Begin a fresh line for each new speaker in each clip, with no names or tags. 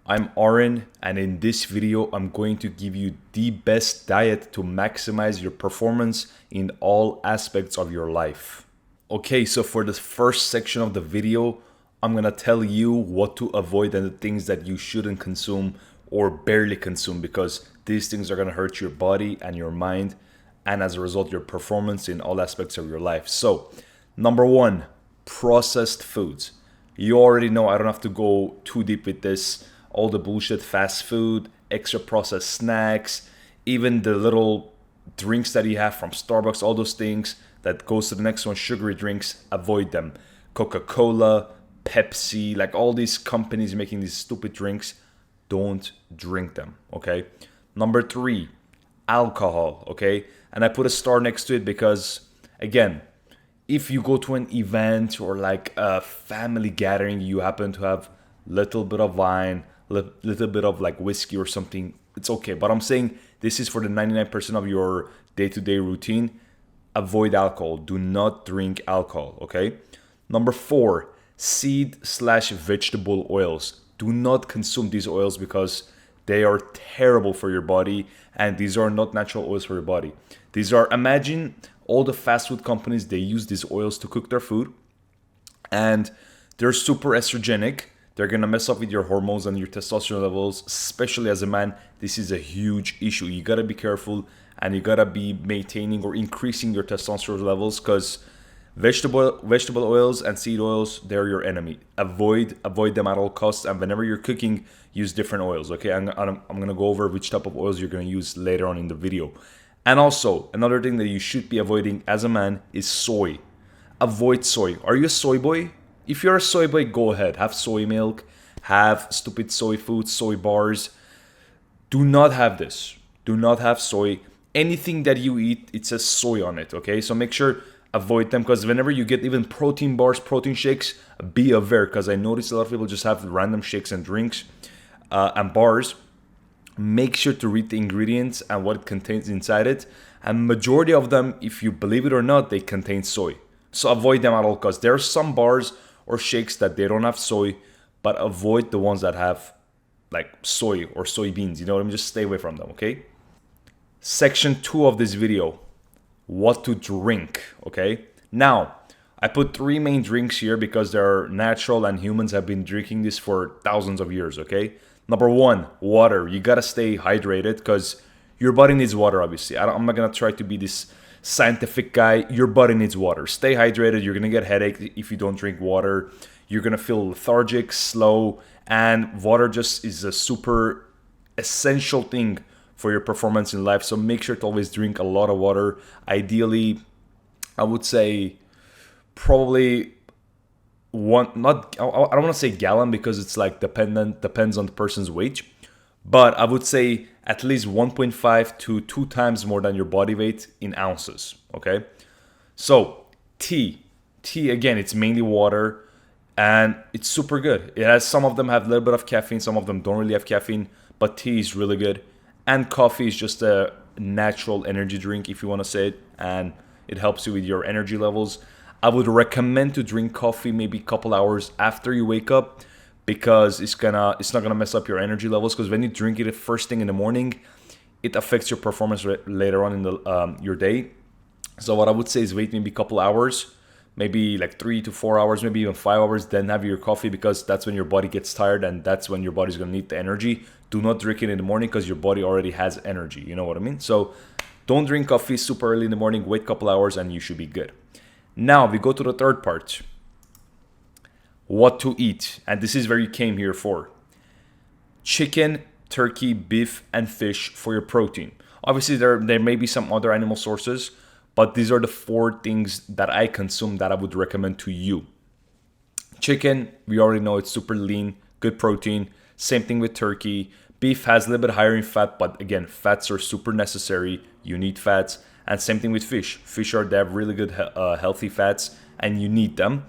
I'm Arin, and in this video, I'm going to give you the best diet to maximize your performance in all aspects of your life. Okay, so for the first section of the video, I'm gonna tell you what to avoid and the things that you shouldn't consume or barely consume, because these things are gonna hurt your body and your mind, and as a result, your performance in all aspects of your life. So, number one, processed foods. You already know, I don't have to go too deep with this. All the bullshit fast food, extra processed snacks, even the little drinks that you have from Starbucks, all those things that goes to the next one, sugary drinks, avoid them. Coca-Cola, Pepsi, like all these companies making these stupid drinks, don't drink them, okay? Number three, alcohol, okay? And I put a star next to it because, again, if you go to an event or like a family gathering, you happen to have little bit of wine, little bit of like whiskey or something, it's okay. But I'm saying this is for the 99% of your day-to-day routine. Avoid alcohol. Do not drink alcohol, okay? Number four, seed/vegetable oils. Do not consume these oils because they are terrible for your body, and these are not natural oils for your body. These are, imagine all the fast food companies, they use these oils to cook their food, and they're super estrogenic. They're gonna mess up with your hormones and your testosterone levels, especially as a man. This is a huge issue. You gotta be careful, and you gotta be maintaining or increasing your testosterone levels, because vegetable oils and seed oils, they're your enemy. Avoid them at all costs, and whenever you're cooking, use different oils, okay? I'm gonna go over which type of oils you're gonna use later on in the video. And also, another thing that you should be avoiding as a man is soy. Avoid soy. Are you a soy boy? If you're a soy boy, go ahead. Have soy milk, have stupid soy food, soy bars. Do not have this. Do not have soy. Anything that you eat, it says soy on it, okay? So make sure avoid them, because whenever you get even protein bars, protein shakes, be aware, because I notice a lot of people just have random shakes and drinks and bars. Make sure to read the ingredients and what it contains inside it. And majority of them, if you believe it or not, they contain soy. So avoid them at all costs. There are some bars or shakes that they don't have soy, but avoid the ones that have like soy or soybeans. You know what I mean? Just stay away from them, okay? Section 2 of this video, what to drink, okay? Now, I put 3 main drinks here because they're natural and humans have been drinking this for thousands of years, okay? Number 1, water. You gotta stay hydrated because your body needs water, obviously. I'm not gonna try to be this scientific guy. Your body needs water. Stay hydrated. You're gonna get headache if you don't drink water. You're gonna feel lethargic, slow, and water just is a super essential thing for your performance in life. So make sure to always drink a lot of water. Ideally, I would say probably one, not, I don't want to say gallon because it's like depends on the person's weight, but I would say at least 1.5 to 2 times more than your body weight in ounces, okay? So tea again, it's mainly water, and it's super good. It has, some of them have a little bit of caffeine, some of them don't really have caffeine, but tea is really good. And coffee is just a natural energy drink, if you want to say it, and it helps you with your energy levels. I would recommend to drink coffee maybe a couple hours after you wake up, because it's not gonna mess up your energy levels. Because when you drink it first thing in the morning, it affects your performance later on in the your day. So what I would say is wait maybe a couple hours, maybe like 3 to 4 hours, maybe even 5 hours, then have your coffee, because that's when your body gets tired and that's when your body's gonna need the energy. Do not drink it in the morning because your body already has energy. You know what I mean? So don't drink coffee super early in the morning. Wait a couple hours and you should be good. Now we go to the third part. What to eat, and this is where you came here for. Chicken, turkey, beef, and fish for your protein. Obviously, there may be some other animal sources, but these are the 4 things that I consume that I would recommend to you. Chicken, we already know it's super lean, good protein. Same thing with turkey. Beef has a little bit higher in fat, but again, fats are super necessary. You need fats. And same thing with fish. Fish they have really good healthy fats, and you need them.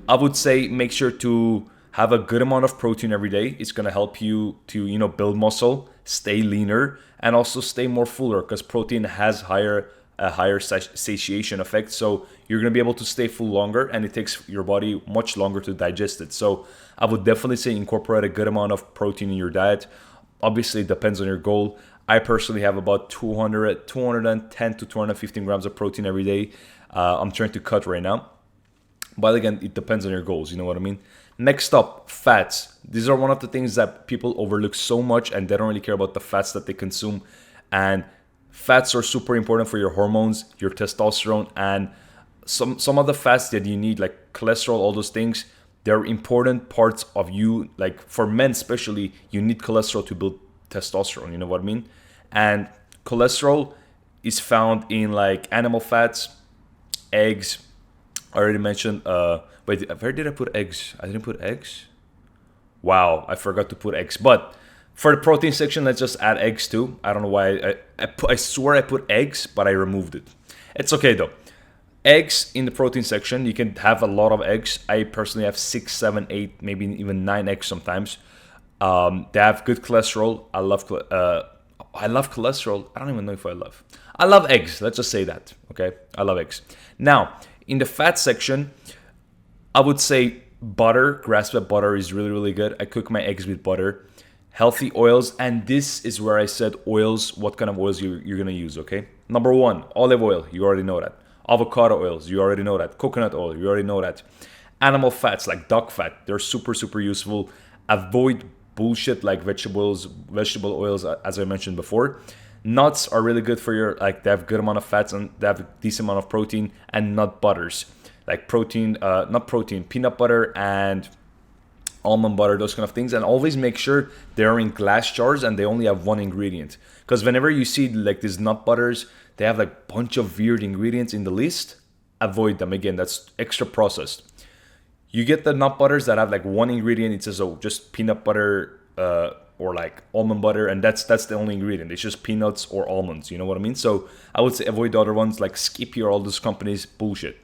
I would say make sure to have a good amount of protein every day. It's gonna help you to build muscle, stay leaner, and also stay more fuller, because protein has higher a higher satiation effect. So you're going to be able to stay full longer, and it takes your body much longer to digest it. So I would definitely say incorporate a good amount of protein in your diet. Obviously, it depends on your goal. I personally have about 210 to 215 grams of protein every day. I'm trying to cut right now. But again, it depends on your goals. You know what I mean? Next up, fats. These are one of the things that people overlook so much, and they don't really care about the fats that they consume. And fats are super important for your hormones, your testosterone, and some of the fats that you need, like cholesterol, all those things, they're important parts of you. Like for men especially, you need cholesterol to build testosterone. You know what I mean? And cholesterol is found in like animal fats, eggs. I already mentioned. Wait, where did I put eggs? I didn't put eggs. Wow, I forgot to put eggs. But for the protein section, let's just add eggs too. I don't know why. I swear I put eggs, but I removed it. It's okay though. Eggs in the protein section, you can have a lot of eggs. I personally have 6, 7, 8, maybe even 9 eggs sometimes. They have good cholesterol. I love cholesterol. I don't even know if I love eggs. Let's just say that. Okay, I love eggs. Now, in the fat section, I would say butter, grass-fed butter is really, really good. I cook my eggs with butter. Healthy oils, and this is where I said oils, what kind of oils you're going to use, okay? Number 1, olive oil, you already know that. Avocado oils, you already know that. Coconut oil, you already know that. Animal fats like duck fat, they're super, super useful. Avoid bullshit like vegetable oils, as I mentioned before. Nuts are really good for your, like they have good amount of fats and they have a decent amount of protein. And nut butters, like peanut butter and almond butter, those kind of things. And always make sure they're in glass jars and they only have one ingredient. Because whenever you see like these nut butters, they have like a bunch of weird ingredients in the list. Avoid them. Again, that's extra processed. You get the nut butters that have like one ingredient. It says, oh, just peanut butter or like almond butter. And that's the only ingredient. It's just peanuts or almonds. You know what I mean? So I would say avoid the other ones like Skippy or all those companies. Bullshit.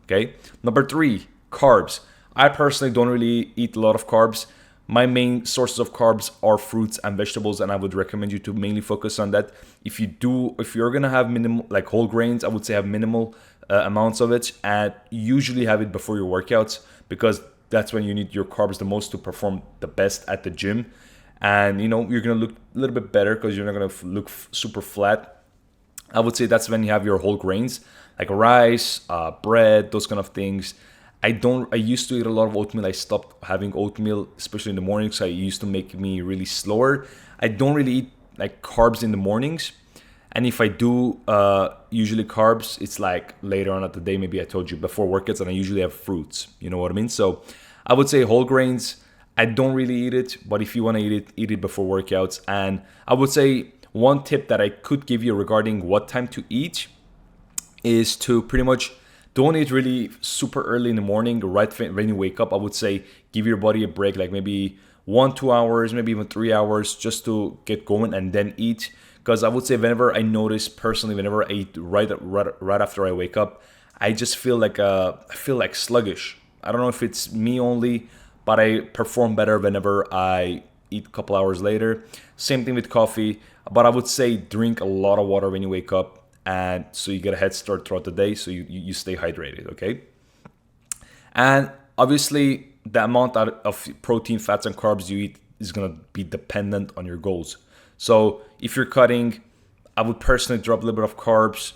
Okay. Number 3, carbs. I personally don't really eat a lot of carbs. My main sources of carbs are fruits and vegetables, and I would recommend you to mainly focus on that. If you're gonna have minimal, like whole grains, I would say have minimal amounts of it, and usually have it before your workouts because that's when you need your carbs the most to perform the best at the gym. And you know you're gonna look a little bit better because you're not gonna look super flat. I would say that's when you have your whole grains like rice, bread, those kind of things. I used to eat a lot of oatmeal. I stopped having oatmeal, especially in the morning, so it used to make me really slower. I don't really eat like carbs in the mornings. And if I do, usually carbs, it's like later on at the day, maybe I told you before workouts, and I usually have fruits. You know what I mean? So I would say whole grains, I don't really eat it, but if you want to eat it before workouts. And I would say one tip that I could give you regarding what time to eat is to pretty much don't eat really super early in the morning, right when you wake up. I would say give your body a break, like maybe 1-2 hours, maybe even 3 hours just to get going and then eat. Because I would say whenever I eat right after I wake up, I just feel like sluggish. I don't know if it's me only, but I perform better whenever I eat a couple hours later. Same thing with coffee, but I would say drink a lot of water when you wake up. And so you get a head start throughout the day, so you stay hydrated, okay? And obviously, the amount of protein, fats, and carbs you eat is going to be dependent on your goals. So if you're cutting, I would personally drop a little bit of carbs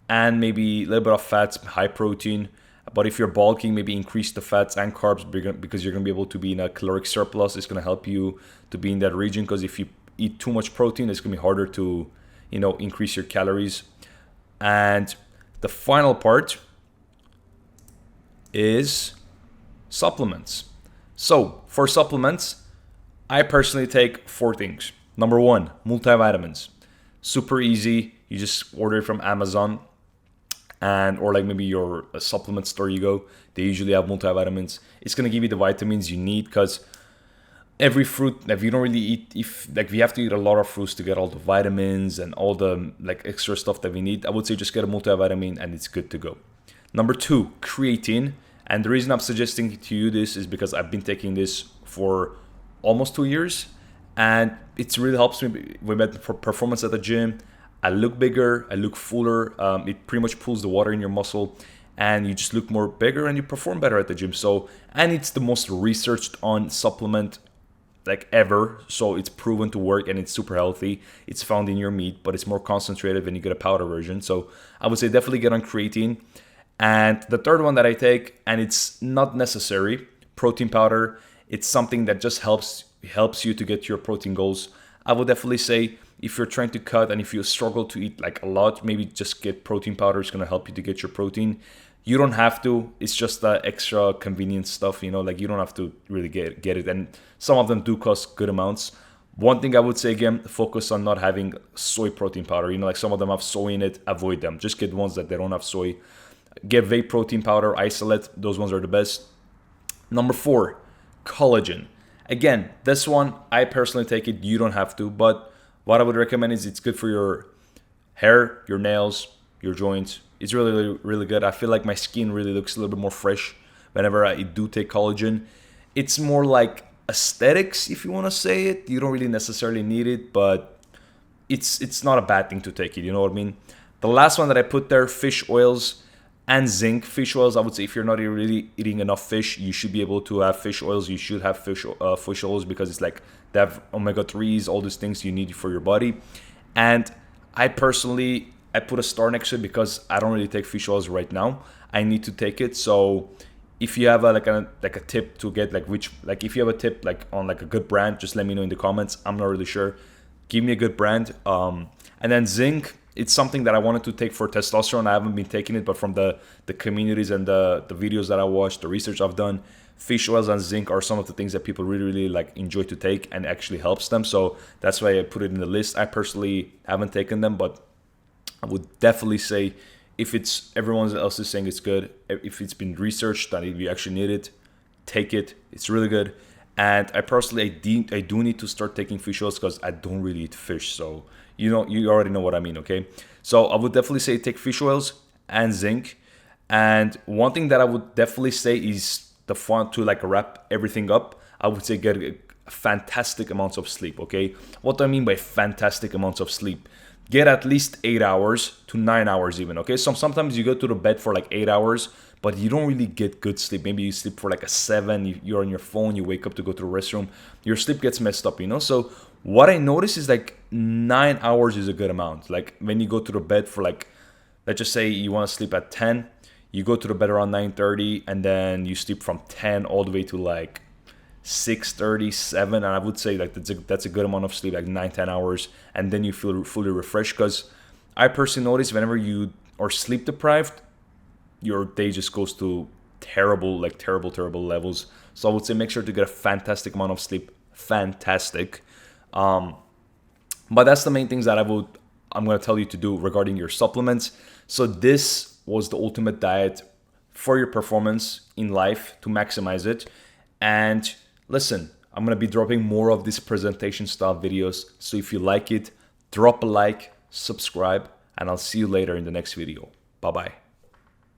and maybe a little bit of fats, high protein. But if you're bulking, maybe increase the fats and carbs because you're going to be able to be in a caloric surplus. It's going to help you to be in that region because if you eat too much protein, it's going to be harder to, increase your calories. And the final part is supplements. So for supplements, I personally take 4 things. Number 1, multivitamins. Super easy. You just order it from Amazon or like maybe your supplement store you go. They usually have multivitamins. It's going to give you the vitamins you need because every fruit, if you don't really eat, if you have to eat a lot of fruits to get all the vitamins and all the like extra stuff that we need, I would say just get a multivitamin and it's good to go. Number 2, creatine. And the reason I'm suggesting to you this is because I've been taking this for almost 2 years and it really helps me with my performance at the gym. I look bigger, I look fuller. It pretty much pulls the water in your muscle, and you just look more bigger and you perform better at the gym. So, and it's the most researched on supplement like ever, so it's proven to work and it's super healthy. It's found in your meat, but it's more concentrated when you get a powder version. So I would say definitely get on creatine. And the third one that I take, and it's not necessary, protein powder. It's something that just helps you to get your protein goals. I would definitely say if you're trying to cut and if you struggle to eat like a lot, maybe just get protein powder. It's gonna help you to get your protein. You don't have to. It's just the extra convenience stuff, like you don't have to really get it. And some of them do cost good amounts. One thing I would say again, focus on not having soy protein powder. Like some of them have soy in it, avoid them. Just get ones that they don't have soy. Get whey protein powder, isolate. Those ones are the best. Number 4, collagen. Again, this one, I personally take it. You don't have to. But what I would recommend is it's good for your hair, your nails, your joints. It's really, really, really good. I feel like my skin really looks a little bit more fresh whenever I do take collagen. It's more like aesthetics, if you want to say it. You don't really necessarily need it, but it's not a bad thing to take it. You know what I mean? The last one that I put there, fish oils and zinc. Fish oils, I would say if you're not really eating enough fish, you should be able to have fish oils. You should have fish oils because it's like they have omega-3s, all these things you need for your body. And I personally, I put a star next to it because I don't really take fish oils right now. I need to take it. So if you have a tip to get if you have a tip on like a good brand, just let me know in the comments. I'm not really sure. Give me a good brand. And then zinc, it's something that I wanted to take for testosterone. I haven't been taking it, but from the communities and the videos that I watched, the research I've done, fish oils and zinc are some of the things that people really, really enjoy to take and actually helps them. So that's why I put it in the list. I personally haven't taken them, but I would definitely say if it's everyone else is saying it's good, if it's been researched that if you actually need it, take it. It's really good. And I personally, I do need to start taking fish oils because I don't really eat fish. So, you already know what I mean, okay? So I would definitely say take fish oils and zinc. And one thing that I would definitely say is the fun to wrap everything up. I would say get fantastic amounts of sleep, okay? What do I mean by fantastic amounts of sleep? Get at least 8 hours to 9 hours even, okay? Sometimes you go to the bed for 8 hours, but you don't really get good sleep. Maybe you sleep for a 7, you're on your phone, you wake up to go to the restroom, your sleep gets messed up, So what I notice is 9 hours is a good amount. When you go to the bed for let's just say you want to sleep at 10, you go to the bed around 9:30, and then you sleep from 10 all the way to 6:30, 7, and I would say that's a good amount of sleep, 9-10 hours, and then you feel fully refreshed. Because I personally notice whenever you are sleep deprived, your day just goes to terrible levels. So I would say make sure to get a fantastic amount of sleep. Fantastic. But that's the main things that I'm going to tell you to do regarding your supplements. So this was the ultimate diet for your performance in life to maximize it. And listen, I'm going to be dropping more of these presentation style videos. So if you like it, drop a like, subscribe, and I'll see you later in the next video. Bye-bye.